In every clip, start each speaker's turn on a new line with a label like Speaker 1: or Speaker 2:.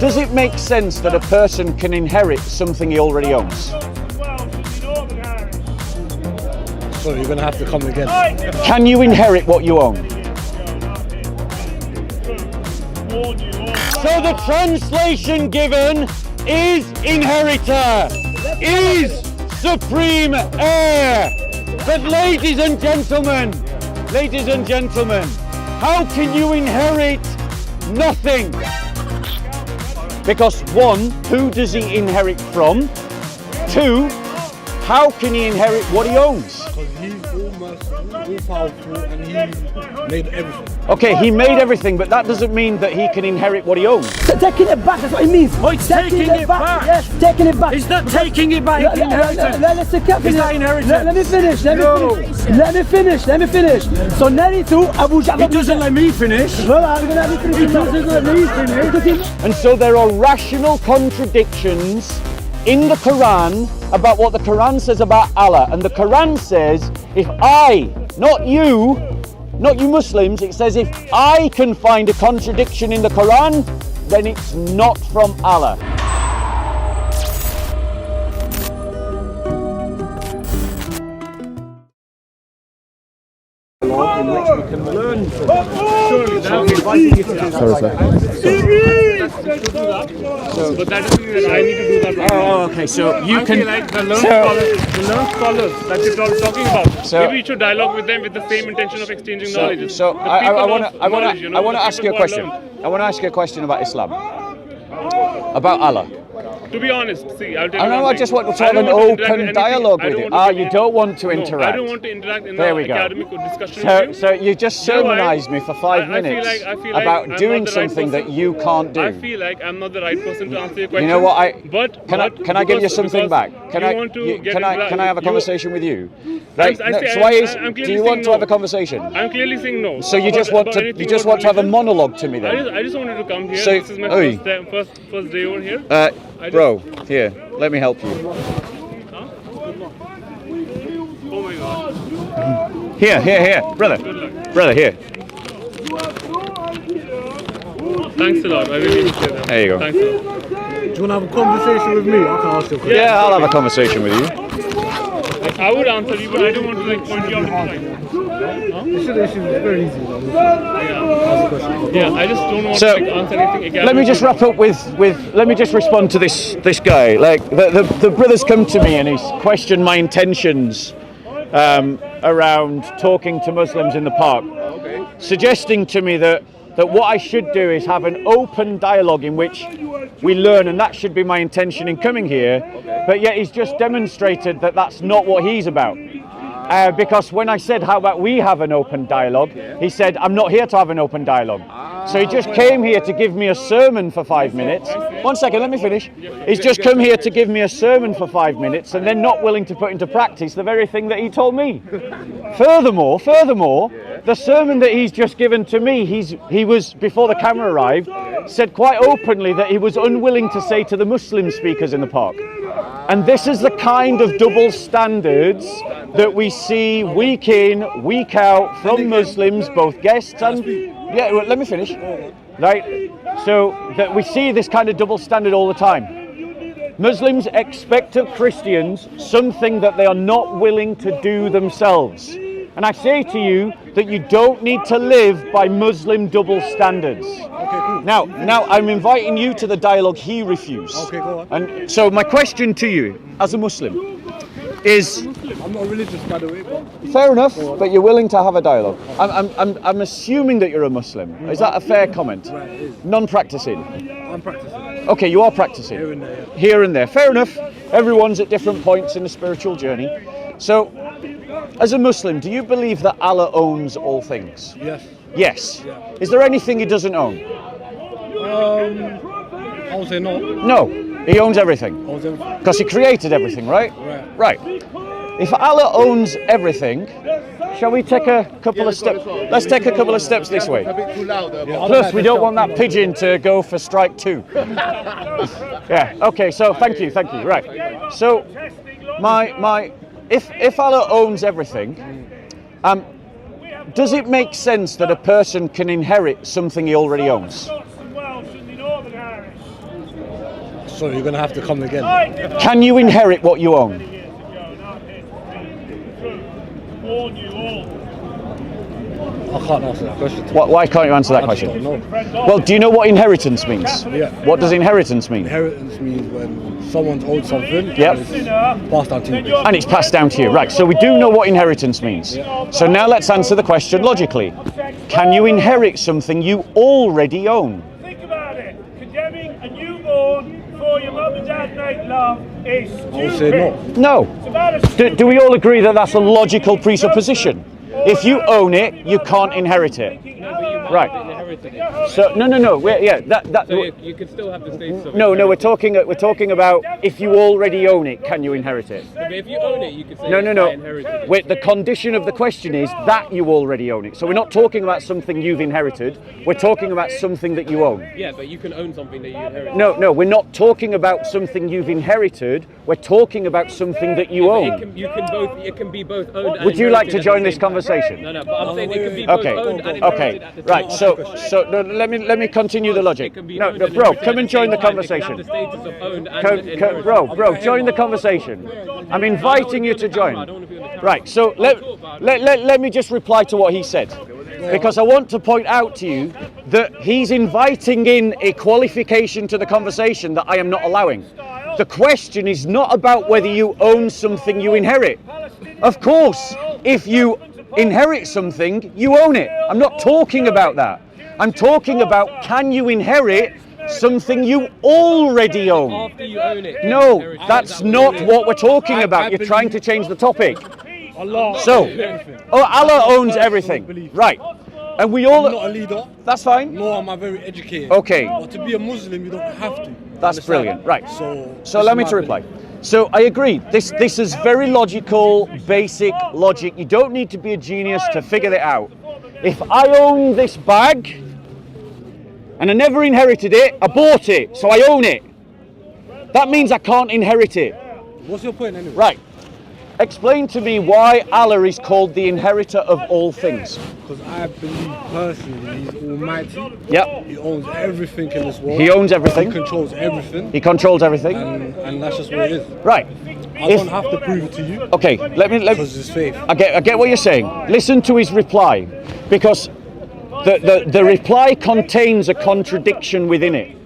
Speaker 1: Does it make sense that a person can inherit something he already owns?
Speaker 2: So you're going to have to come again.
Speaker 1: Can you inherit what you own? So the translation given is inheritor, is supreme heir. But ladies and gentlemen, how can you inherit nothing? Because one, who does he inherit from? Two, how can he inherit what he owns?
Speaker 2: Because he's almost all powerful and he made everything.
Speaker 1: Okay, he made everything, but that doesn't mean that he can inherit what he owns.
Speaker 3: So taking it back, that's what it means.
Speaker 4: Oh, it's taking it back.
Speaker 3: Yes, taking it back.
Speaker 4: It's not taking it back.
Speaker 3: Let's
Speaker 4: It's not inheritance.
Speaker 3: Let me finish. Let me finish. So 92, Abu Ja'far.
Speaker 4: He doesn't let me finish.
Speaker 3: Well, I'm gonna let me finish.
Speaker 4: He doesn't let me finish.
Speaker 1: And so there are rational contradictions in the Quran about what the Quran says about Allah. And the Quran says, if I, not you Muslims, it says if I can find a contradiction in the Quran, then it's not from Allah.
Speaker 2: In which we can learn from.
Speaker 4: Surely
Speaker 2: So I'm inviting you to that.
Speaker 4: But that doesn't mean that I need to do that.
Speaker 1: Oh, okay, so you
Speaker 4: I
Speaker 1: can...
Speaker 4: feel like the learned scholars that you're talking about, maybe you should dialogue with them with the same intention of exchanging knowledge.
Speaker 1: So I want to ask you a question. I want to ask you a question about Islam, about Allah.
Speaker 4: To be honest, see, I'll tell you.
Speaker 1: I just want to have an open dialogue with you. You don't want to interact.
Speaker 4: I don't want to interact in
Speaker 1: There
Speaker 4: the
Speaker 1: we go.
Speaker 4: academic discussion with you.
Speaker 1: So you just sermonized me for 5 minutes
Speaker 4: I feel
Speaker 1: about
Speaker 4: I'm
Speaker 1: doing
Speaker 4: not the right
Speaker 1: something
Speaker 4: person.
Speaker 1: that you can't do.
Speaker 4: I feel like I'm not the right person to answer your question.
Speaker 1: You know what? Can I give you
Speaker 4: because-
Speaker 1: something back? Can I have a conversation with you? Right?
Speaker 4: I'm
Speaker 1: Do
Speaker 4: clearly
Speaker 1: you want
Speaker 4: saying
Speaker 1: to have a
Speaker 4: no.
Speaker 1: conversation?
Speaker 4: I'm clearly saying no.
Speaker 1: So you just want to have a monologue to me then?
Speaker 4: I just wanted to come here.
Speaker 1: So-
Speaker 4: This is my
Speaker 1: Oi.
Speaker 4: first day over here.
Speaker 1: Bro, here, let me help you.
Speaker 4: Oh my God.
Speaker 1: Here, brother, here.
Speaker 4: Thanks a lot. I really appreciate that.
Speaker 1: There you go.
Speaker 4: Thanks a lot.
Speaker 2: Do you want to have a conversation with me? I can ask you a question.
Speaker 1: Yeah, I'll have a conversation with you.
Speaker 4: I would answer you, but I don't want to point you out in the
Speaker 2: It's very easy.
Speaker 4: Yeah, I just don't want
Speaker 1: So,
Speaker 4: to answer anything.
Speaker 1: Let me just wrap up with let me just respond to this guy. Like the brother's come to me and he's questioned my intentions around talking to Muslims in the park, suggesting to me that what I should do is have an open dialogue in which we learn, and that should be my intention in coming here. But yet he's just demonstrated that that's not what he's about. Because when I said, how about we have an open dialogue, he said, I'm not here to have an open dialogue. So he just came here to give me a sermon for 5 minutes. 1 second, let me finish. He's just come here to give me a sermon for 5 minutes and then not willing to put into practice the very thing that he told me. Furthermore, the sermon that he's just given to me, he was, before the camera arrived, said quite openly that he was unwilling to say to the Muslim speakers in the park. And this is the kind of double standards that we see week in, week out from Muslims, both guests and... Yeah, well, let me finish. Right? So that we see this kind of double standard all the time. Muslims expect of Christians something that they are not willing to do themselves. And I say to you that you don't need to live by Muslim double standards.
Speaker 2: Okay, cool.
Speaker 1: Now I'm inviting you to the dialogue he refused.
Speaker 2: Okay, go on.
Speaker 1: And so my question to you, as a Muslim, is...
Speaker 2: I'm not religious, by the way, but...
Speaker 1: Fair enough, but you're willing to have a dialogue. I'm assuming that you're a Muslim. Is that a fair comment?
Speaker 2: Right, it is.
Speaker 1: Non-practicing?
Speaker 2: I'm practicing.
Speaker 1: Okay, you are practicing.
Speaker 2: Here and there, yeah.
Speaker 1: Here and there. Fair enough. Everyone's at different points in the spiritual journey. So, as a Muslim, do you believe that Allah owns all things?
Speaker 2: Yes.
Speaker 1: Yes.
Speaker 2: Yeah.
Speaker 1: Is there anything he doesn't own?
Speaker 2: I would say no.
Speaker 1: No. He owns everything.
Speaker 2: I would say...
Speaker 1: Because he created everything, right?
Speaker 2: Right.
Speaker 1: Right. If Allah owns everything, shall we take a couple of steps? Let's take a couple of steps this way.
Speaker 5: A bit too loud.
Speaker 1: Plus, we don't want that pigeon to go for strike 2. Yeah. Okay. So, thank you. Right. So, if Allah owns everything, does it make sense that a person can inherit something he already owns?
Speaker 2: So you're gonna have to come again.
Speaker 1: Can you inherit what you own?
Speaker 2: I can't answer that question.
Speaker 1: Why can't you answer that
Speaker 2: I just
Speaker 1: question?
Speaker 2: don't know.
Speaker 1: Well, do you know what inheritance means?
Speaker 2: Yeah.
Speaker 1: What does inheritance mean?
Speaker 2: Inheritance means when someone's owed something.
Speaker 1: Yep.
Speaker 2: And it's passed down to you.
Speaker 1: And it's passed down to you, right? So we do know what inheritance means. So now let's answer the question logically. Can you inherit something you already own?
Speaker 5: Think about it. Condemning a newborn before your mum and dad make love is stupid.
Speaker 2: I would say no.
Speaker 1: No. Do we all agree that that's a logical presupposition? If you own it, you can't inherit it. Right. So no.
Speaker 6: You could still have the status of
Speaker 1: No, we're talking about if you already own it, can you inherit it?
Speaker 6: But if you own it, you could say
Speaker 1: No.
Speaker 6: I inherited it.
Speaker 1: Wait, the condition of the question is that you already own it. So we're not talking about something you've inherited. We're talking about something that you own.
Speaker 6: Yeah, but you can own something that you inherited.
Speaker 1: No, we're not talking about something you've inherited. We're talking about something that you own.
Speaker 6: It can be both owned and
Speaker 1: Would you like to
Speaker 6: inherited at
Speaker 1: join
Speaker 6: the
Speaker 1: this
Speaker 6: same
Speaker 1: conversation?
Speaker 6: time. No, but I'm saying it can be both
Speaker 1: Okay,
Speaker 6: owned and
Speaker 1: okay,
Speaker 6: inherited at the same
Speaker 1: right.
Speaker 6: time.
Speaker 1: So no, let me continue the logic.
Speaker 6: It can be
Speaker 1: No,
Speaker 6: owned and
Speaker 1: bro,
Speaker 6: inherited
Speaker 1: come
Speaker 6: at
Speaker 1: and
Speaker 6: the
Speaker 1: join
Speaker 6: same
Speaker 1: the
Speaker 6: time. It can
Speaker 1: conversation.
Speaker 6: have the status of owned and inherited.
Speaker 1: Bro, join the conversation. I'm inviting you to join. Right. So let me just reply to what he said, because I want to point out to you that he's inviting in a qualification to the conversation that I am not allowing. The question is not about whether you own something you inherit. Of course, if you inherit something, you own it. I'm not talking about that. I'm talking about, can you inherit something you already own?
Speaker 6: After you own it.
Speaker 1: No, that's not what we're talking about. You're trying to change the topic. So, Allah owns everything. Right. And we all...
Speaker 2: I'm not a leader.
Speaker 1: That's fine.
Speaker 2: Nor am I very educated.
Speaker 1: Okay.
Speaker 2: But to be a Muslim, you don't have to.
Speaker 1: That's
Speaker 2: Understand?
Speaker 1: brilliant. Right.
Speaker 2: So
Speaker 1: Allow me to reply. So I agree. This is very logical, basic logic. You don't need to be a genius to figure that out. If I own this bag and I never inherited it, I bought it, so I own it. That means I can't inherit it.
Speaker 2: What's your point anyway?
Speaker 1: Right. Explain to me why Allah is called the inheritor of all things.
Speaker 2: Because I believe personally He's almighty.
Speaker 1: Yep.
Speaker 2: He owns everything in this world.
Speaker 1: He owns everything.
Speaker 2: He controls everything.
Speaker 1: He controls everything.
Speaker 2: And that's just what it is.
Speaker 1: Right.
Speaker 2: I don't have to prove it to you.
Speaker 1: Okay, let me
Speaker 2: Because it's faith.
Speaker 1: I get what you're saying. Listen to his reply, because the reply contains a contradiction within it.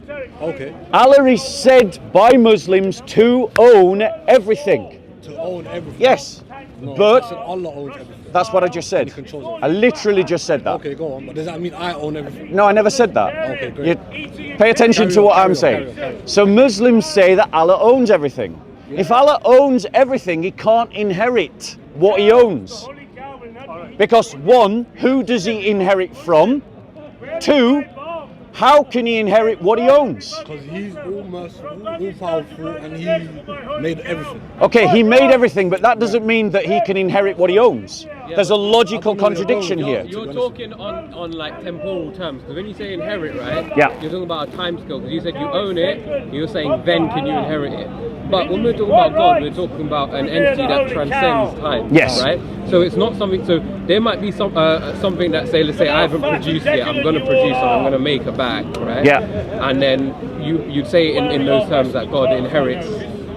Speaker 2: Okay.
Speaker 1: Allah is said by Muslims to own everything.
Speaker 2: To own everything.
Speaker 1: Yes,
Speaker 2: No,
Speaker 1: but
Speaker 2: I said Allah owns everything.
Speaker 1: that's what I just said.
Speaker 2: He controls everything.
Speaker 1: I literally just said that.
Speaker 2: Okay, go on. But does that mean I own everything?
Speaker 1: No, I never said that.
Speaker 2: Okay, great.
Speaker 1: You pay attention to what I'm saying. So Muslims say that Allah owns everything. If Allah owns everything, he can't inherit what he owns. Because one, who does he inherit from? Two, how can he inherit what he owns?
Speaker 2: Because He's all merciful, all powerful, and He made everything.
Speaker 1: Okay, he made everything, but that doesn't mean that he can inherit what he owns. There's a logical contradiction here.
Speaker 6: You're talking on like temporal terms, because when you say inherit, right?
Speaker 1: Yeah.
Speaker 6: You're talking about a time scale, because you said you own it, you're saying then can you inherit it. But when we're talking about God, we're talking about an entity that transcends time.
Speaker 1: Yes.
Speaker 6: Right? So it's not something, so there might be something that say, let's say I haven't produced it, I'm going to produce it, I'm going to make a bag, right?
Speaker 1: Yeah.
Speaker 6: And then you'd say in those terms that God inherits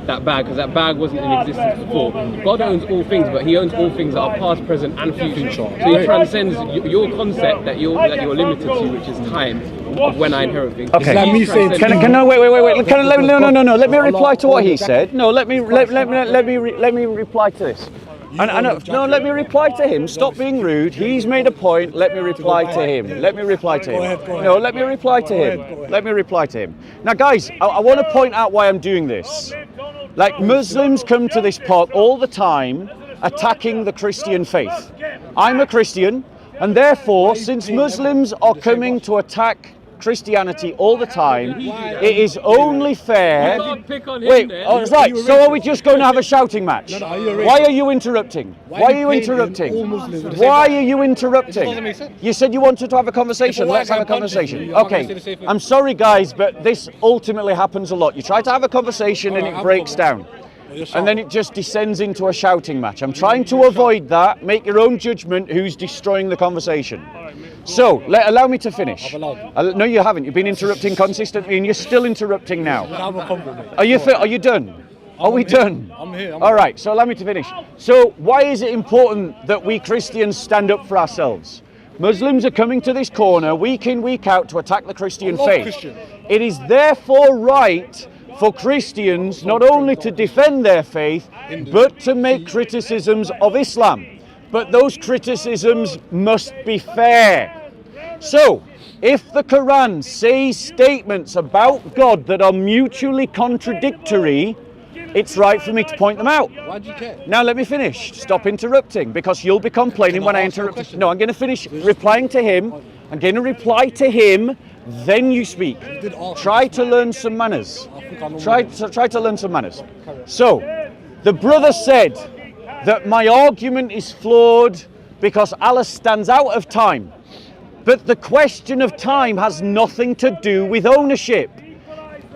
Speaker 6: that bag, because that bag wasn't in existence before. God owns all things, but he owns all things that are past, present and future. So he transcends your concept that you're limited to, which is time, of when I inherit things.
Speaker 1: Okay.
Speaker 2: Let me say
Speaker 1: Wait. No. Let me reply to what he said. No, let me reply to this. Let me reply to him. Stop being rude. He's made a point. Let me reply to him.
Speaker 2: Go ahead.
Speaker 1: No, let me reply to him. Let me reply to him. Now, guys, I want to point out why I'm doing this. Like, Muslims come to this park all the time attacking the Christian faith. I'm a Christian, and therefore, since Muslims are coming to attack Christianity all the time, it is only fair. Wait, right, so are we just going to have a shouting match? Why are you interrupting? Why are you interrupting? Why are you interrupting? You said you wanted to have a conversation. Let's have a conversation. Okay, I'm sorry guys, but this ultimately happens a lot. You try to have a conversation and it breaks down. And then it just descends into a shouting match. I'm trying to avoid that. Make your own judgment who's destroying the conversation. So, allow me to finish.
Speaker 2: I've allowed you.
Speaker 1: No, you haven't. You've been interrupting consistently, and you're still interrupting now.
Speaker 2: Have a compliment.
Speaker 1: Are you done? Are we done?
Speaker 2: I'm here.
Speaker 1: All right, so allow me to finish. So why is it important that we Christians stand up for ourselves? Muslims are coming to this corner week in, week out to attack the Christian faith.
Speaker 2: Christians.
Speaker 1: It is therefore right for Christians not only to defend their faith, but to make criticisms of Islam. But those criticisms must be fair. So, if the Quran says statements about God that are mutually contradictory, it's right for me to point them out.
Speaker 2: Why do you care?
Speaker 1: Now let me finish. Stop interrupting, because you'll be complaining when I interrupt. No, I'm going to finish replying to him. I'm going to reply to him, then you speak. Try to learn some manners. Try to learn some manners. So, the brother said that my argument is flawed because Allah stands out of time. But the question of time has nothing to do with ownership.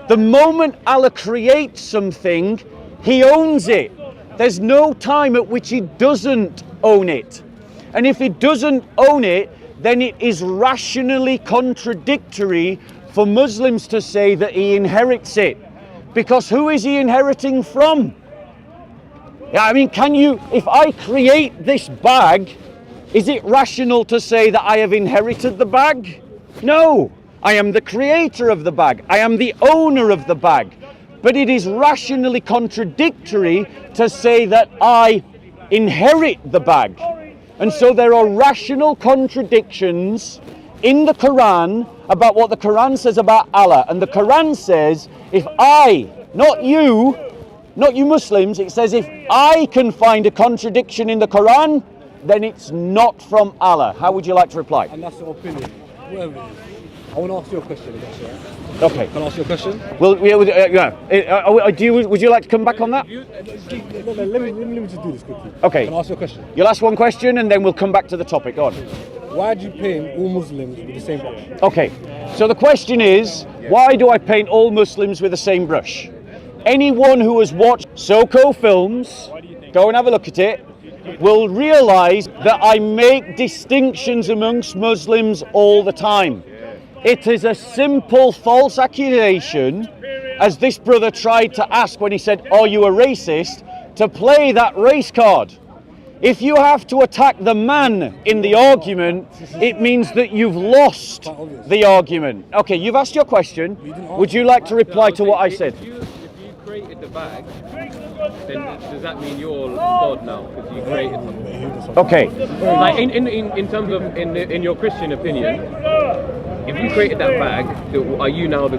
Speaker 1: The moment Allah creates something, He owns it. There's no time at which He doesn't own it. And if He doesn't own it, then it is rationally contradictory for Muslims to say that He inherits it. Because who is He inheriting from? Yeah, I mean, if I create this bag, is it rational to say that I have inherited the bag? No. I am the creator of the bag. I am the owner of the bag. But it is rationally contradictory to say that I inherit the bag. And so there are rational contradictions in the Quran about what the Quran says about Allah. And the Quran says, if I, not you Muslims, it says if I can find a contradiction in the Quran, then it's not from Allah. How would you like to reply?
Speaker 2: And that's your opinion. Whatever it is. I want to ask you a question, if that's all right.
Speaker 1: Okay.
Speaker 2: Can I ask you a question?
Speaker 1: Well, would you like to come back on that?
Speaker 2: Let me just do this quickly.
Speaker 1: Okay.
Speaker 2: Can I ask you a question?
Speaker 1: You'll ask one question and then we'll come back to the topic. Go on.
Speaker 2: Why do you paint all Muslims with the same brush?
Speaker 1: Okay. So the question is, why do I paint all Muslims with the same brush? Anyone who has watched Soko films, go and have a look at it, will realize that I make distinctions amongst Muslims all the time. It is a simple false accusation, as this brother tried to ask when he said, are you a racist, to play that race card. If you have to attack the man in the argument, it means that you've lost the argument. Okay, you've asked your question. Would you like to reply to what I said?
Speaker 6: If you created the bag, then does that mean you're God now? Because you created something.
Speaker 1: Okay.
Speaker 6: Like in terms of in your Christian opinion, if you created that bag, are you now the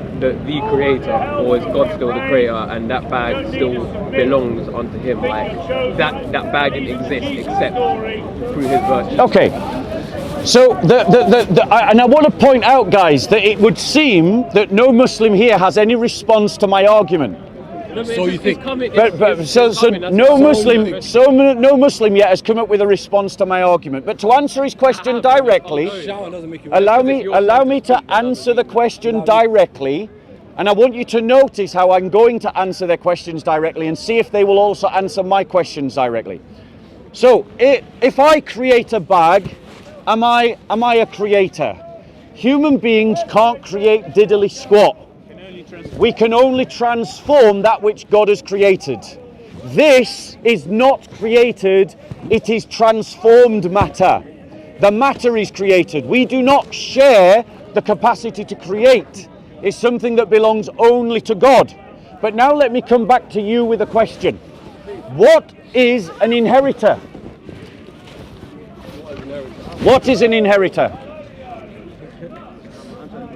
Speaker 6: creator, or is God still the creator and that bag still belongs unto Him? Like that bag didn't exist except through His virtue.
Speaker 1: Okay. So and I want to point out, guys, that it would seem that no Muslim here has any response to my argument.
Speaker 6: No,
Speaker 2: So you think?
Speaker 1: No Muslim yet has come up with a response to my argument. But to answer his question directly, allow me to answer the question directly, and I want you to notice how I'm going to answer their questions directly and see if they will also answer my questions directly. So, if I create a bag, am I a creator? Human beings can't create diddly squat. We can only transform that which God has created. This is not created, it is transformed matter. The matter is created. We do not share the capacity to create. It's something that belongs only to God. But now let me come back to you with a question. What is an inheritor? What is an inheritor?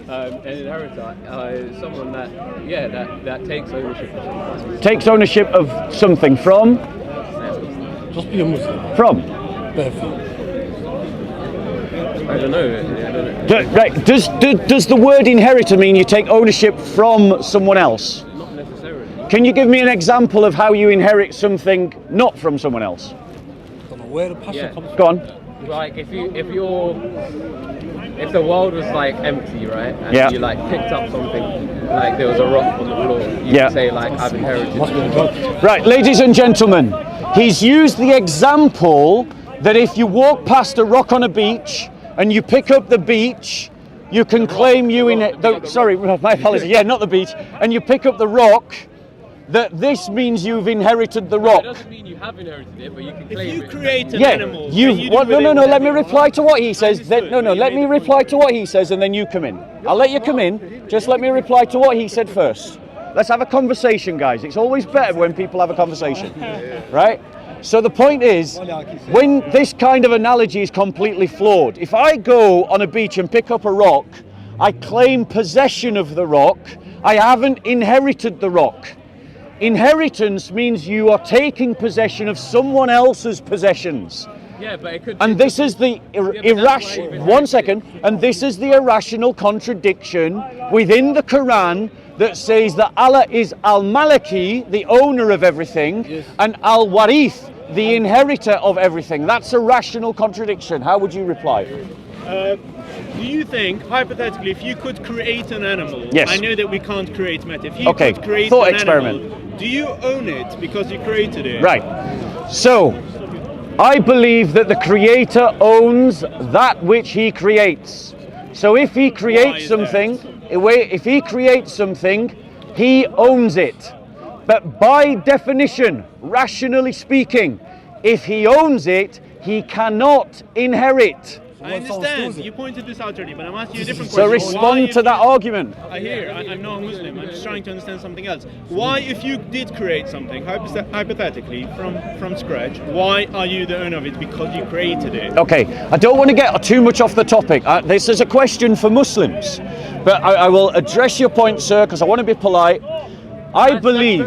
Speaker 6: An inheritor is someone that takes ownership of something.
Speaker 1: Takes ownership of something from?
Speaker 2: Just be a Muslim.
Speaker 1: From?
Speaker 6: I don't know.
Speaker 1: Right. Does the word inheritor mean you take ownership from someone else?
Speaker 6: Not necessarily.
Speaker 1: Can you give me an example of how you inherit something not from someone else?
Speaker 2: I don't know where the passion comes from.
Speaker 1: Go on.
Speaker 6: Like if the world was like empty, right, and you like picked up something, like there was a rock on the floor, you could say like I've inherited.
Speaker 1: Right, ladies and gentlemen, he's used the example that if you walk past a rock on a beach and you pick up the beach, you can claim you sorry, my apologies. Yeah, not the beach, and you pick up the rock. That this means you've inherited the rock.
Speaker 6: It doesn't mean you have inherited it, but you can claim
Speaker 5: If you
Speaker 6: it.
Speaker 5: create an
Speaker 1: Yeah,
Speaker 5: animal,
Speaker 1: no. Let me reply to what he says. Let me reply to what he says, and then you come in. I'll let you come in. Just let me reply to what he said first. Let's have a conversation, guys. It's always better when people have a conversation, right? So the point is, when this kind of analogy is completely flawed, if I go on a beach and pick up a rock, I claim possession of the rock. I haven't inherited the rock. Inheritance means you are taking possession of someone else's possessions.
Speaker 6: Yeah, but it could.
Speaker 1: And this is the irrational. One second. And this is the irrational contradiction within the Quran that says that Allah is Al-Maliki, the owner of everything, and Al-Warith, the inheritor of everything. That's a rational contradiction. How would you reply?
Speaker 5: do you think, hypothetically, if you could create an animal,
Speaker 1: Yes.
Speaker 5: I know that we can't create matter, if you
Speaker 1: Okay,
Speaker 5: could create
Speaker 1: thought
Speaker 5: an
Speaker 1: experiment.
Speaker 5: animal, do you own it because you created it?
Speaker 1: Right. So, I believe that the Creator owns that which He creates. So if He creates
Speaker 5: is
Speaker 1: something, if He creates something, He owns it. But by definition, rationally speaking, if He owns it, He cannot inherit.
Speaker 5: I understand, you pointed this out already, but I'm asking you a different
Speaker 1: So
Speaker 5: question.
Speaker 1: respond
Speaker 5: Why
Speaker 1: to
Speaker 5: if
Speaker 1: that
Speaker 5: you-
Speaker 1: argument.
Speaker 5: I hear, I'm not a Muslim, I'm just trying to understand something else. Why, if you did create something, hypothetically, from scratch, why are you the owner of it? Because you created it.
Speaker 1: Okay, I don't want to get too much off the topic. This is a question for Muslims, but I will address your point, sir, because I want to be polite. I believe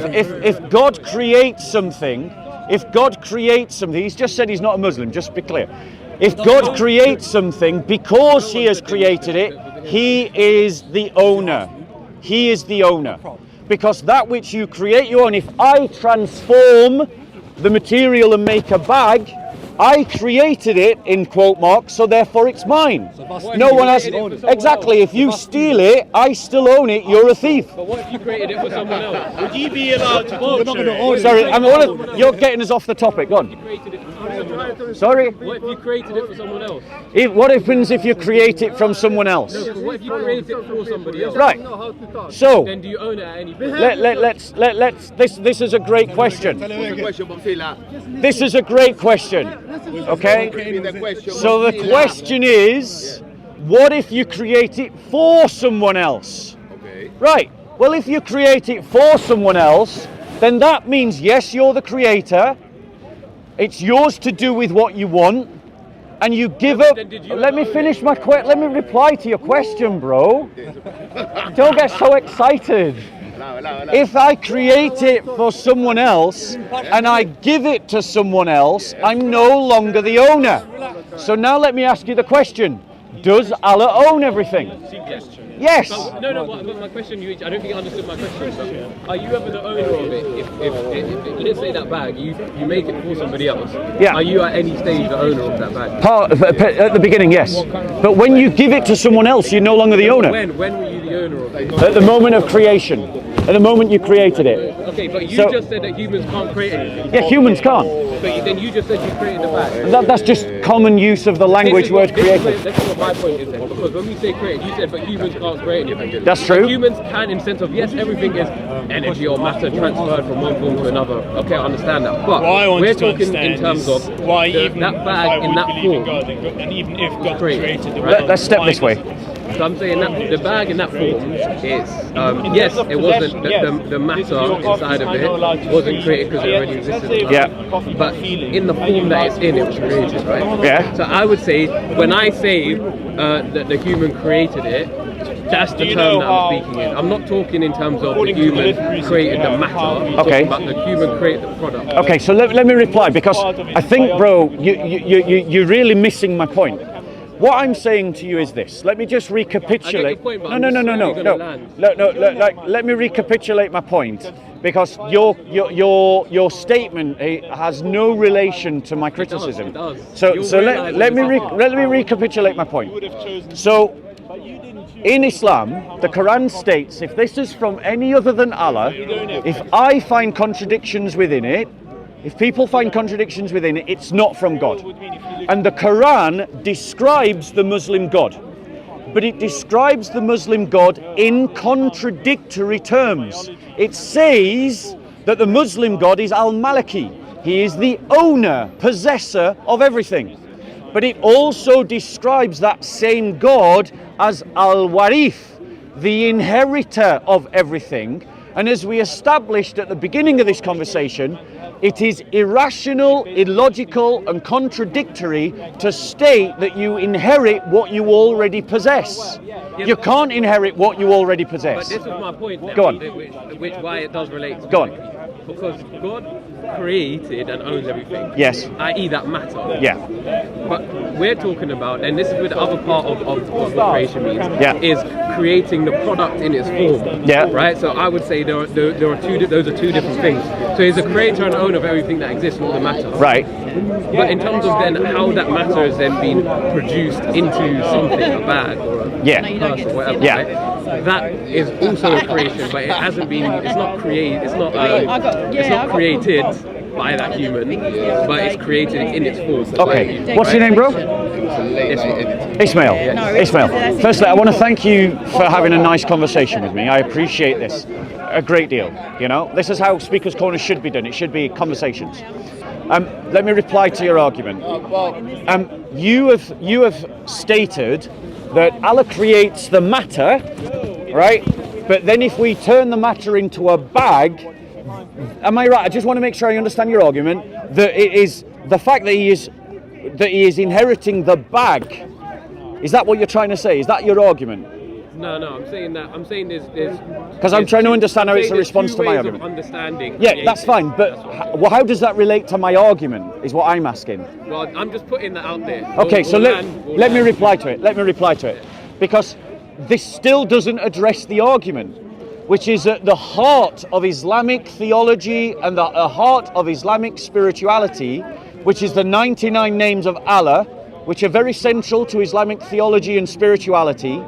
Speaker 1: if God creates something, he's just said he's not a Muslim, just be clear. If God creates something, because He has created it, He is the owner. He is the owner. Because that which you create, you own. If I transform the material and make a bag, I created it, in quote marks, so therefore it's mine. No one has. Exactly, if you steal it, I still own it, you're a thief.
Speaker 6: But what if you created it for someone else?
Speaker 5: Would you be allowed to torture it?
Speaker 1: Sorry, you're getting us off the topic, go on.
Speaker 6: Created it for someone else.
Speaker 1: Sorry?
Speaker 6: What if you created it for someone else?
Speaker 1: What happens if you create it from someone else?
Speaker 6: But what if you created it for somebody else?
Speaker 1: Right. So,
Speaker 6: Then do you own it at any point?
Speaker 1: let's. This is a great question. This is a great question. Okay? So the question is, what if you create it for someone else? Right. Well, if you create it for someone else, then that means, yes, you're the creator. It's yours to do with what you want. And you give up. Let me finish my let me reply to your question, bro. Don't get so excited. If I create it for someone else and I give it to someone else, I'm no longer the owner. So now let me ask you the question. Does Allah own everything? Yes.
Speaker 6: No, but my question, I don't think you understood my question. Are you ever the owner of it? If let's say that bag, you make it for somebody else.
Speaker 1: Yeah.
Speaker 6: Are you at any stage the owner of that bag?
Speaker 1: At the beginning, yes. But when you give it to someone else, you're no longer the owner.
Speaker 6: When were you the owner of it?
Speaker 1: At the moment of creation. At the moment you created it.
Speaker 6: Okay, but you
Speaker 1: So-
Speaker 6: just said that humans can't create anything.
Speaker 1: Yeah, humans can't.
Speaker 6: But then you just said you created the bag.
Speaker 1: That's just common use of the language word created.
Speaker 6: That's what my point is then. Because when we say create, you said, but humans can't create anything.
Speaker 1: That's true.
Speaker 6: But humans can, in sense of, yes, everything is energy or matter transferred from one form to another. Okay, I understand that. But
Speaker 5: What I want
Speaker 6: we're
Speaker 5: to
Speaker 6: talking
Speaker 5: understand
Speaker 6: in terms
Speaker 5: is
Speaker 6: of
Speaker 5: why
Speaker 6: that
Speaker 5: even if
Speaker 6: bag
Speaker 5: I
Speaker 6: in
Speaker 5: would
Speaker 6: that
Speaker 5: believe in
Speaker 6: form.
Speaker 5: God, and even if God
Speaker 6: Created.
Speaker 5: created the world,
Speaker 1: Let's step
Speaker 5: why
Speaker 1: this way.
Speaker 6: So I'm saying that the bag in that form is, yes, it wasn't, the matter inside of it wasn't created because it already existed.
Speaker 1: Yeah.
Speaker 6: But in the form that it's in, it was created, right?
Speaker 1: Yeah.
Speaker 6: So I would say, when I say that the human created it, that's the
Speaker 5: you
Speaker 6: term
Speaker 5: know
Speaker 6: that
Speaker 5: how-
Speaker 6: I'm speaking in. I'm not talking in terms of the
Speaker 5: According to
Speaker 6: human
Speaker 5: military
Speaker 6: created the
Speaker 5: how
Speaker 6: matter,
Speaker 5: we-
Speaker 6: I'm
Speaker 1: Okay.
Speaker 6: talking about the human created the product.
Speaker 1: Okay, so let me reply, because I think, bro, you're really missing my point. What I'm saying to you is this. Let me just recapitulate.
Speaker 6: I get your point, but
Speaker 1: No.
Speaker 6: I'm just slowly gonna land.
Speaker 1: Let me recapitulate my point, because your statement has no relation to my criticism.
Speaker 6: It does.
Speaker 1: So
Speaker 6: You'll
Speaker 1: so
Speaker 6: realise
Speaker 1: let me
Speaker 6: when it's
Speaker 1: let me recapitulate my point.
Speaker 5: would have chosen.
Speaker 1: So, in Islam, the Quran states, if this is from any other than Allah, if I find contradictions within it, if people find contradictions within it, it's not from God. And the Quran describes the Muslim God, but it describes the Muslim God in contradictory terms. It says that the Muslim God is Al-Maliki. He is the owner, possessor of everything. But it also describes that same God as Al-Warith, the inheritor of everything. And as we established at the beginning of this conversation, it is irrational, illogical, and contradictory to state that you inherit what you already possess. You can't inherit what you already possess.
Speaker 6: But this is my point now,
Speaker 1: Go on.
Speaker 6: which why it does relate to
Speaker 1: Go on.
Speaker 6: Because God created and owns everything.
Speaker 1: Yes.
Speaker 6: I.e. that matter.
Speaker 1: Yeah.
Speaker 6: But we're talking about, and this is where the other part of what creation means,
Speaker 1: Yeah.
Speaker 6: is creating the product in its form.
Speaker 1: Yeah.
Speaker 6: Right? So I would say those are two different things. So he's a creator and owner of everything that exists, not the matter.
Speaker 1: Right.
Speaker 6: But in terms of then how that matter is then being produced into something, a bag or a person, whatever,
Speaker 1: Yeah.
Speaker 6: right? That is also a creation, but it hasn't been. It's not created. It's not created by that human, but it's created in its form.
Speaker 1: Okay. What's your name, bro? Ismail. Ismail. Firstly, I want to thank you for having a nice conversation with me. I appreciate this a great deal. You know, this is how Speaker's Corner should be done. It should be conversations. Let me reply to your argument. You have stated that Allah creates the matter, right? But then if we turn the matter into a bag, am I right? I just want to make sure I understand your argument. That it is the fact that he is inheriting the bag. Is that what you're trying to say? Is that your argument?
Speaker 6: No, I'm saying there's
Speaker 1: because I'm trying to understand how it's a response to my argument.
Speaker 6: Understanding.
Speaker 1: Yeah, that's fine. But how does that relate to my argument? Is what I'm asking.
Speaker 6: Well, I'm just putting that out there.
Speaker 1: Okay, so let me reply to it. Let me reply to it, because this still doesn't address the argument, which is at the heart of Islamic theology and the heart of Islamic spirituality, which is the 99 names of Allah, which are very central to Islamic theology and spirituality,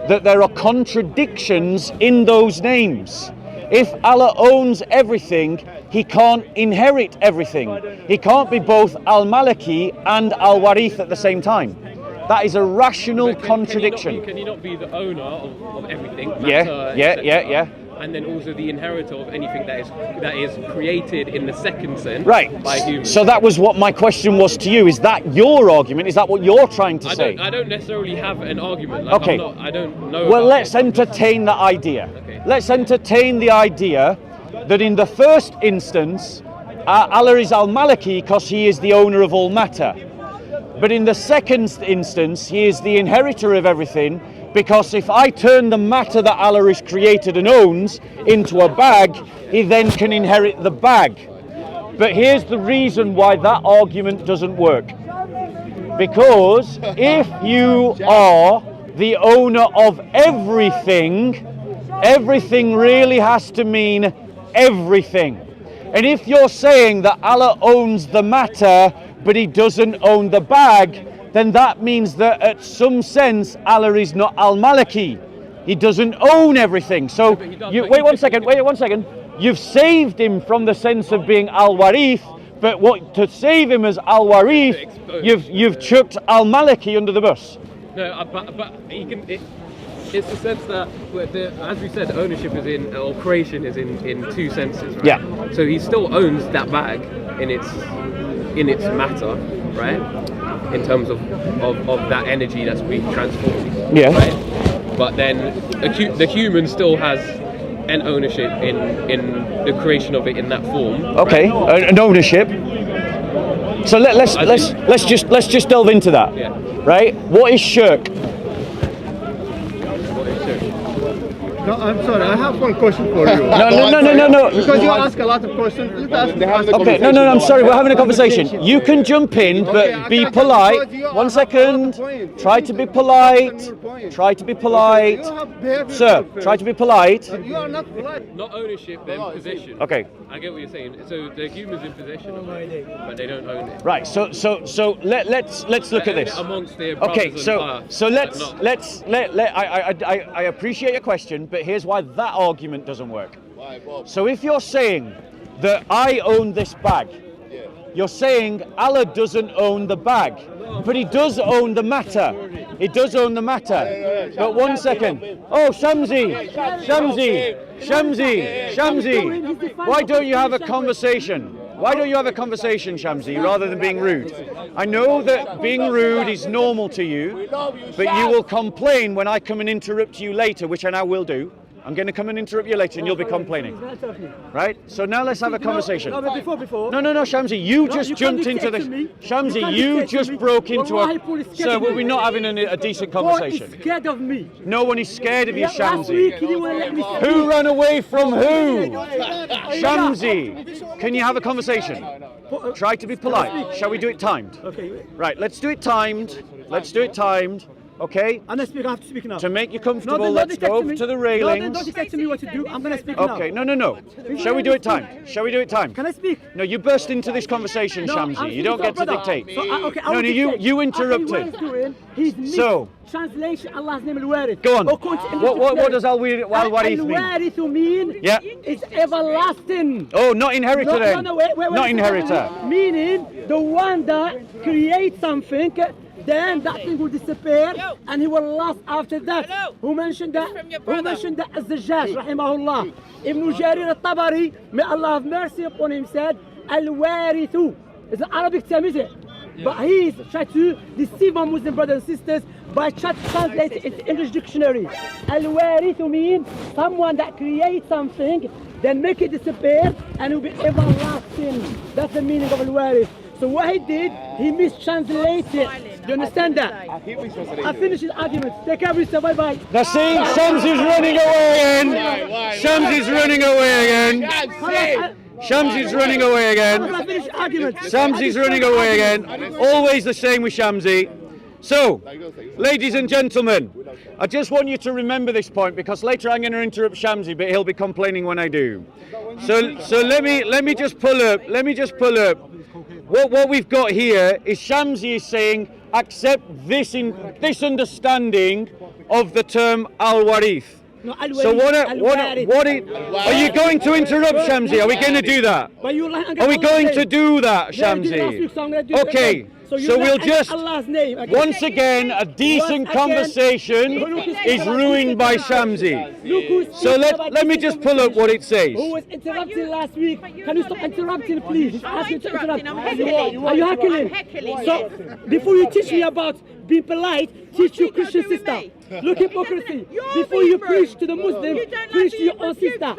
Speaker 1: that there are contradictions in those names. If Allah owns everything, he can't inherit everything. He can't be both Al-Maliki and Al-Warith at the same time. That is a rational contradiction.
Speaker 6: Can you not be the owner of everything?
Speaker 1: Yeah.
Speaker 6: And then also the inheritor of anything that is created in the second sense,
Speaker 1: right,
Speaker 6: by humans.
Speaker 1: So that was what my question was to you. Is that your argument? Is that what you're trying to say?
Speaker 6: I don't necessarily have an argument. Like,
Speaker 1: okay.
Speaker 6: I don't know.
Speaker 1: Well, let's entertain the idea.
Speaker 6: Okay.
Speaker 1: Let's entertain the idea that in the first instance, Allah is Al-Maliki because he is the owner of all matter. But in the second instance, he is the inheritor of everything, because if I turn the matter that Allah has created and owns into a bag, he then can inherit the bag. But here's the reason why that argument doesn't work. Because if you are the owner of everything, everything really has to mean everything. And if you're saying that Allah owns the matter, but he doesn't own the bag, then that means that at some sense Allah is not Al-Maliki. He doesn't own everything. So wait one second. You've saved him from the sense of being Al-Warith, but to save him as Al-Warith, you've chucked Al-Maliki under the bus.
Speaker 6: No, but he can. It's the sense that, as we said, ownership is or creation is in two senses, right?
Speaker 1: Yeah.
Speaker 6: So he still owns that bag in its matter, right? In terms of that energy that's being transformed.
Speaker 1: Yeah.
Speaker 6: Right? But then the human still has an ownership in the creation of it in that form.
Speaker 1: Okay,
Speaker 6: right?
Speaker 1: An ownership. So let's just delve into that.
Speaker 6: Yeah.
Speaker 1: Right? What is shirk?
Speaker 2: No, I'm sorry. I have one question for you.
Speaker 1: No.
Speaker 2: Because you ask a lot of questions. Let's ask.
Speaker 1: Okay, no. I'm sorry. We're having a conversation. You can jump in, but be polite. 1 second. Try to be polite. Sir, try to be polite.
Speaker 2: You are not polite.
Speaker 6: Not ownership, then possession.
Speaker 1: Okay.
Speaker 6: I get what you're saying. So the humans in possession of it, but they don't own it.
Speaker 1: Right. So let's look at this.
Speaker 6: Amongst their
Speaker 1: Okay.
Speaker 6: brothers
Speaker 1: So
Speaker 6: and
Speaker 1: let's I appreciate your question, but here's why that argument doesn't work. So if you're saying that I own this bag, You're saying Allah doesn't own the bag, but he does own the matter. He does own the matter. But one second. Oh, Shamsi, why don't you have a conversation? Why don't you have a conversation, Shamsi, rather than being rude? I know that being rude is normal to you, but you will complain when I come and interrupt you later, which I now will do. I'm going to come and interrupt you later and you'll be complaining. Right? So now let's have a conversation.
Speaker 3: No, but before.
Speaker 1: No, Shamsi, you just
Speaker 3: you
Speaker 1: jumped
Speaker 3: can't
Speaker 1: into
Speaker 3: dictate
Speaker 1: this.
Speaker 3: to me.
Speaker 1: Shamsi,
Speaker 3: can't
Speaker 1: you
Speaker 3: dictate to
Speaker 1: just
Speaker 3: me.
Speaker 1: broke into
Speaker 3: Wallahi,
Speaker 1: a...
Speaker 3: police scared
Speaker 1: Sir,
Speaker 3: of me.
Speaker 1: we're not having a decent
Speaker 3: God
Speaker 1: conversation.
Speaker 3: is scared of me.
Speaker 1: No one is scared of you,
Speaker 3: Last week, he
Speaker 1: Shamsi.
Speaker 3: didn't want to let me speak.
Speaker 1: Who ran away from who? Shamsi, can you have a conversation? Try to be polite. Shall we do it timed?
Speaker 3: Okay.
Speaker 1: Right, let's do it timed. Let's do it timed. Okay?
Speaker 3: I'm going to speak. I have to speak now.
Speaker 1: To make you comfortable,
Speaker 3: then
Speaker 1: let's go over
Speaker 3: me.
Speaker 1: to the
Speaker 3: No,
Speaker 1: railings.
Speaker 3: then don't dictate to me what to do. I'm going to speak now.
Speaker 1: Okay, no. Shall we do it timed? Shall we do it timed?
Speaker 3: Can I speak?
Speaker 1: No, you burst into this conversation,
Speaker 3: No, I'm
Speaker 1: Shamsi. You don't get
Speaker 3: speaking
Speaker 1: to
Speaker 3: brother.
Speaker 1: dictate.
Speaker 3: So, okay, I
Speaker 1: No,
Speaker 3: will dictate.
Speaker 1: you
Speaker 3: What
Speaker 1: interrupted.
Speaker 3: he's doing, he's
Speaker 1: So-
Speaker 3: translation Allah's name al-Warith.
Speaker 1: Go on.
Speaker 3: According to
Speaker 1: What does al-Warith mean?
Speaker 3: Al-Warith mean
Speaker 1: Yeah.
Speaker 3: is everlasting.
Speaker 1: Oh, not inheritor then.
Speaker 3: Wait,
Speaker 1: Not inheritor.
Speaker 3: Meaning the one that creates something, then that thing will disappear and he will last after that. Who mentioned that? Who mentioned that? Az-Zajjaj, rahimahullah. Ibn Jarir al-Tabari, may Allah have mercy upon him, said, Al-Warithu. It's an Arabic term, is it? But he's trying to deceive my Muslim brothers and sisters by trying to translate it into English dictionary. Al-Warithu means someone that creates something, then make it disappear and it will be everlasting. That's the meaning of Al-Warith. So what he did, he mistranslated it. You understand that? I finished his argument. Take care of yourself. Bye-bye.
Speaker 1: Now see, Shamsi's running away again. Shamsi's running away again. Shamsi's running away again.
Speaker 3: I finished the argument.
Speaker 1: Shamsi's running away again. Always the same with Shamsi. So, ladies and gentlemen, I just want you to remember this point because later I'm going to interrupt Shamsi, but he'll be complaining when I do. So let me just pull up. What we've got here is Shamsi is saying accept this understanding of the term al-warith.
Speaker 3: No,
Speaker 1: So what are you going to interrupt, Shamsi? Are we going to do that? Are we going to do that, Shamsi? Okay. So we'll just, once again, a decent conversation is ruined by Shamsi. So let me just pull up what it says.
Speaker 3: Who was interrupting last week? Can you stop interrupting, please? He's asking to interrupt.
Speaker 7: I'm heckling.
Speaker 3: Are you heckling?
Speaker 7: I'm heckling,
Speaker 3: So, before you teach me about being polite, teach your Christian sister. Look hypocrisy. Before you preach to the Muslim, preach to your own sister.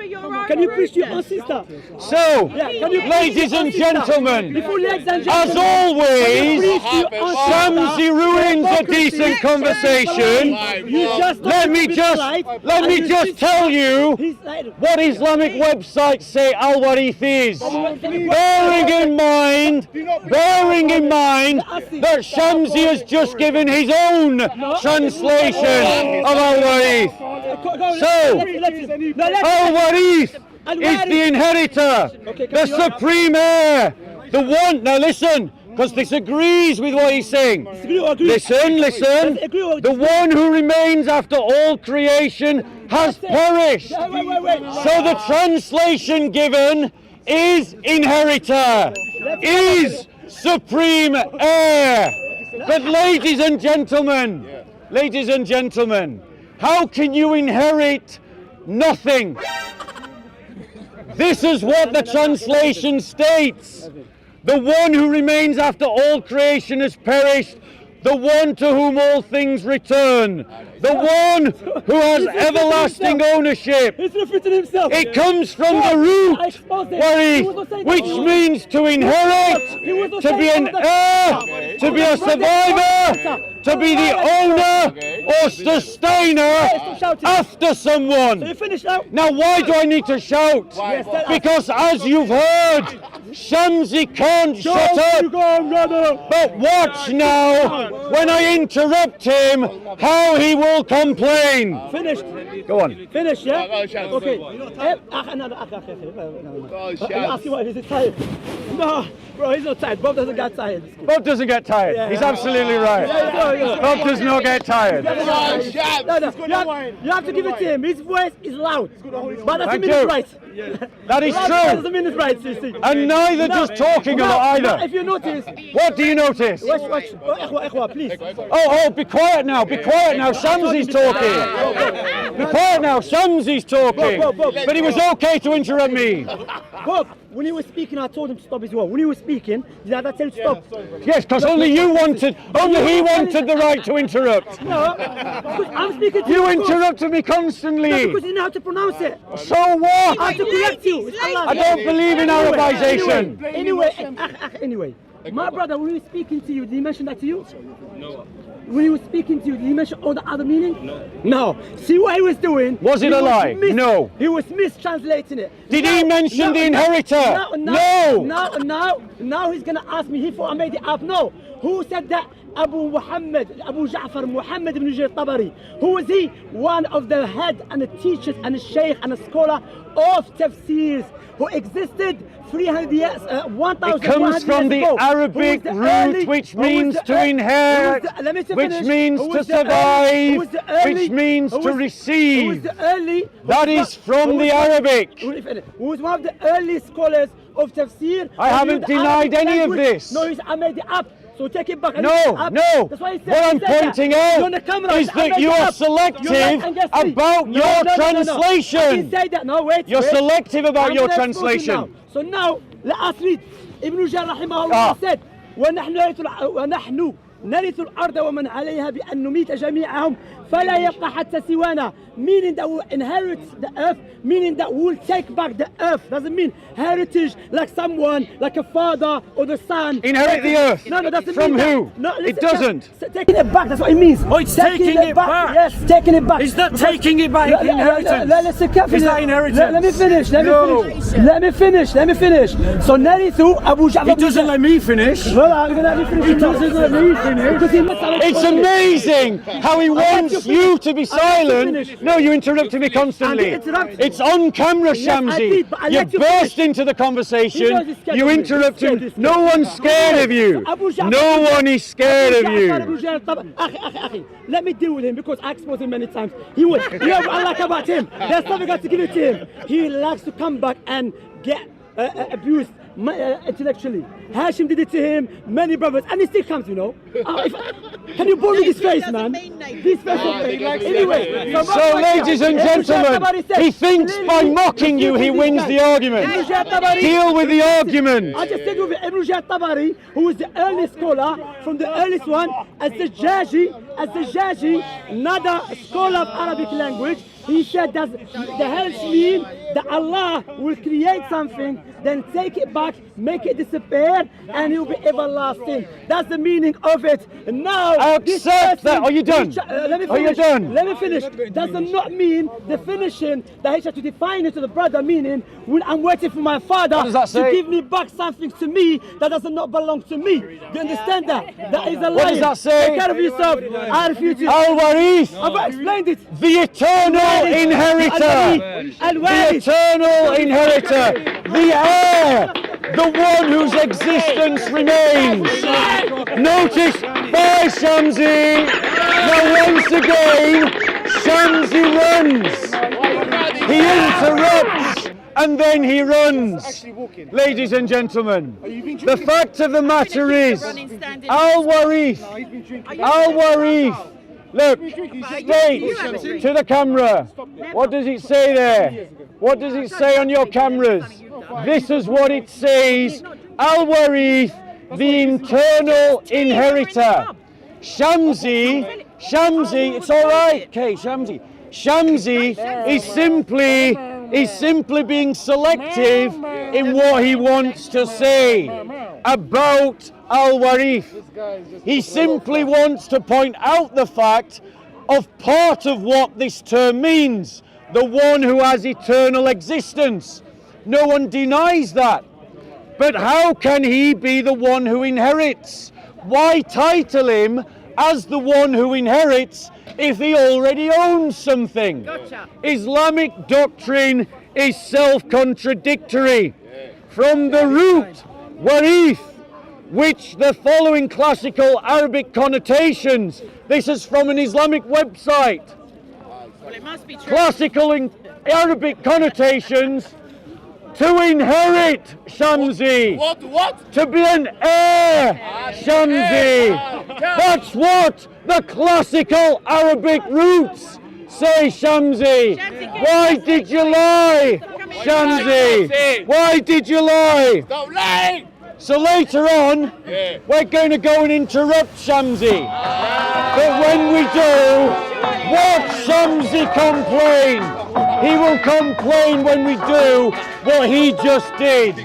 Speaker 3: Can you preach to your own sister?
Speaker 1: So, ladies and gentlemen, as always, Shamsi ruins a decent conversation. Let me just tell you what Islamic websites say al-warith is. Bearing in mind that Shamsi has just given his own translation of al-warith. So, al-warith is the inheritor, the supreme heir, the one. Now listen, because this agrees with what he's saying. Listen. The one who remains after all creation has perished. So the translation given is inheritor, is supreme heir. But ladies and gentlemen, how can you inherit nothing? This is what the translation states. The one who remains after all creation has perished, the one to whom all things return, the one who has everlasting ownership. It comes from the root, warith, which means to inherit, to be an heir, to be a survivor, to be the owner or sustainer after someone. Now why do I need to shout? Because as you've heard, Shamsi can't shut up. But watch now, when I interrupt him, how he will complain.
Speaker 3: Finished.
Speaker 1: Go on.
Speaker 3: Finished, yeah? Okay. Ask you what, is it tired? No, bro, he's not tired. Bob doesn't get tired.
Speaker 1: Bob doesn't get tired.
Speaker 3: Yeah.
Speaker 1: He's absolutely right. Bob does not get tired.
Speaker 3: No, you have to give it to him. His voice is loud, but doesn't
Speaker 1: Thank
Speaker 3: mean
Speaker 1: you.
Speaker 3: it's right.
Speaker 1: That is
Speaker 3: Loud
Speaker 1: true.
Speaker 3: doesn't mean it's right, you see.
Speaker 1: And neither does talking a lot
Speaker 3: No,
Speaker 1: either.
Speaker 3: if you notice,
Speaker 1: What do you notice?
Speaker 3: watch. Ikhwa, please.
Speaker 1: Oh, be quiet now. Be quiet now. Shamsi's talking. Be quiet now. Shamsi's talking.
Speaker 3: Bob.
Speaker 1: But he was okay to interrupt me.
Speaker 3: Bob, when he was speaking, I told him to stop as well. When he was speaking, did I not tell you to stop?
Speaker 1: Yes, because only he wanted the right to interrupt.
Speaker 3: No, because I'm speaking to
Speaker 1: You
Speaker 3: you.
Speaker 1: interrupted me
Speaker 3: No,
Speaker 1: constantly.
Speaker 3: because you know how to pronounce it.
Speaker 1: So
Speaker 3: I
Speaker 1: what?
Speaker 3: have to correct you. It's Allah.
Speaker 1: I don't believe in Arabization.
Speaker 3: Anyway, my brother, when he was speaking to you, did he mention that to you? No. When he was speaking to you, did he mention all the other meaning? No. See what he was doing?
Speaker 1: Was it a lie? No.
Speaker 3: He was mistranslating it.
Speaker 1: Did he mention the inheritor? No.
Speaker 3: Now he's gonna ask me. He thought I made it up. No. Who said that? Abu Ja'far Muhammad ibn Jarir Tabari. Who was he? One of the head and the teachers and the sheikh and the scholar of tafsirs who existed 300 years, 1,000
Speaker 1: It comes from the
Speaker 3: ago.
Speaker 1: Arabic
Speaker 3: Who was the
Speaker 1: root,
Speaker 3: early-
Speaker 1: which
Speaker 3: who was
Speaker 1: means
Speaker 3: the
Speaker 1: to
Speaker 3: early-
Speaker 1: inherit,
Speaker 3: who was the- let me
Speaker 1: which
Speaker 3: finish.
Speaker 1: means
Speaker 3: Who
Speaker 1: to
Speaker 3: was the early-
Speaker 1: survive,
Speaker 3: who was the early-
Speaker 1: which means
Speaker 3: who
Speaker 1: to
Speaker 3: was- Who
Speaker 1: receive.
Speaker 3: was the early?
Speaker 1: That is from
Speaker 3: who
Speaker 1: the
Speaker 3: was-
Speaker 1: Arabic.
Speaker 3: Who was one of the early scholars of tafsir.
Speaker 1: I haven't
Speaker 3: Who knew the
Speaker 1: denied
Speaker 3: Arabic
Speaker 1: any of
Speaker 3: language.
Speaker 1: this.
Speaker 3: No, I made it up. So take it back. I
Speaker 1: No,
Speaker 3: made it up.
Speaker 1: no.
Speaker 3: That's why he said,
Speaker 1: What
Speaker 3: he
Speaker 1: I'm
Speaker 3: said that.
Speaker 1: pointing
Speaker 3: You're
Speaker 1: out
Speaker 3: on the camera.
Speaker 1: is
Speaker 3: I
Speaker 1: that
Speaker 3: made
Speaker 1: you
Speaker 3: it
Speaker 1: are
Speaker 3: up.
Speaker 1: selective
Speaker 3: You're right, and guess me.
Speaker 1: about your
Speaker 3: No. I
Speaker 1: translation.
Speaker 3: didn't say that. No, wait.
Speaker 1: You're
Speaker 3: wait.
Speaker 1: selective about
Speaker 3: I'm
Speaker 1: your
Speaker 3: gonna expose you
Speaker 1: translation.
Speaker 3: now. So now, let us read. Ibn Jarir رحمه الله said, ونحن نرث الأرض ومن عليها بأن نميت جميعهم فلا يبقى حتى سوانا, meaning that we'll inherit the earth, meaning that we'll take back the earth. Doesn't mean heritage like someone, like a father or the son.
Speaker 1: Inherit the earth.
Speaker 3: No, doesn't
Speaker 1: From
Speaker 3: mean
Speaker 1: who?
Speaker 3: That. No,
Speaker 1: It doesn't.
Speaker 3: Taking it back, that's what it means.
Speaker 7: Oh, it's taking it back.
Speaker 3: Yes, taking it back.
Speaker 7: Is that taking it back inheritance?
Speaker 3: Listen carefully.
Speaker 7: Is that inheritance?
Speaker 3: Let me finish.
Speaker 1: No.
Speaker 3: Let me finish. So Narithu Abu Ja'far.
Speaker 7: He doesn't let me finish.
Speaker 3: Well, I'm gonna let me finish. He doesn't let me finish.
Speaker 1: It's amazing how he wants you to be silent. No, you interrupted me constantly.
Speaker 3: I didn't interrupt.
Speaker 1: It's on camera,
Speaker 3: Yes, I
Speaker 1: Shamsi.
Speaker 3: did, but I
Speaker 1: You
Speaker 3: let you
Speaker 1: burst
Speaker 3: finish.
Speaker 1: into the
Speaker 3: He knows
Speaker 1: conversation.
Speaker 3: he's scared
Speaker 1: You
Speaker 3: of me.
Speaker 1: interrupted.
Speaker 3: He's scared.
Speaker 1: No one's scared of you.
Speaker 3: Abu Ja'far-
Speaker 1: No one is scared of you.
Speaker 3: أخي, let me deal with him because I exposed him many times. He would. You know what I like about him? There's something I got to give it to him. He likes to come back and get abused intellectually. Hashim did it to him, many brothers, and he still comes, you know. Can you believe this face, man? This face of anyway.
Speaker 1: So, ladies and gentlemen, he thinks by mocking you he wins the argument. Deal with the argument.
Speaker 3: I just said with Ibn Jarir Tabari, who is the early scholar from the earliest one, as the Jaji, another scholar of Arabic language. He said that the helps mean that Allah will create something, then take it back, make it disappear, and it will be everlasting. That's the meaning of it. Now,
Speaker 1: I accept that. Are you done?
Speaker 3: Let me
Speaker 1: Are you
Speaker 3: finish.
Speaker 1: done?
Speaker 3: Let me finish. Does not mean the finishing that he tried to define it to the brother, meaning when I'm waiting for my father
Speaker 1: does that say?
Speaker 3: to give me back something to me that does not belong to me. Do you understand that? That is a lie.
Speaker 1: What does that say?
Speaker 3: Take care of yourself. I refuse to.
Speaker 1: Al-Warith,
Speaker 3: I've explained it.
Speaker 1: the eternal inheritor. The eternal inheritor. The heir. The one whose existence remains. Notice, by Shamsi. Now once again, Shamsi runs. He interrupts and then he runs. Ladies and gentlemen, the fact of the matter is, Al-Warith, look, straight to the camera. What does it say there? What does it say on your cameras? This is what it says. Al-Warith, the internal inheritor. Shamsi, it's all right. Okay, Shamsi. Shamsi is simply being selective in what he wants to say about Al-Warith. He simply wants to point out the fact of part of what this term means, the one who has eternal existence. No one denies that. But how can he be the one who inherits? Why title him as the one who inherits if he already owns something? Gotcha. Islamic doctrine is self-contradictory. From the root, warith, which the following classical Arabic connotations. This is from an Islamic website.
Speaker 8: Well, it must be true.
Speaker 1: Classical Arabic connotations. To inherit, Shamsi.
Speaker 2: What?
Speaker 1: To be an heir, Shamsi. That's what the classical Arabic roots say, Shamsi. Why did you lie, Shamsi? Why did you lie?
Speaker 2: Don't lie!
Speaker 1: So later on, we're going to go and interrupt Shamsi. But when we do, watch Shamsi complain. He will complain when we do what he just did.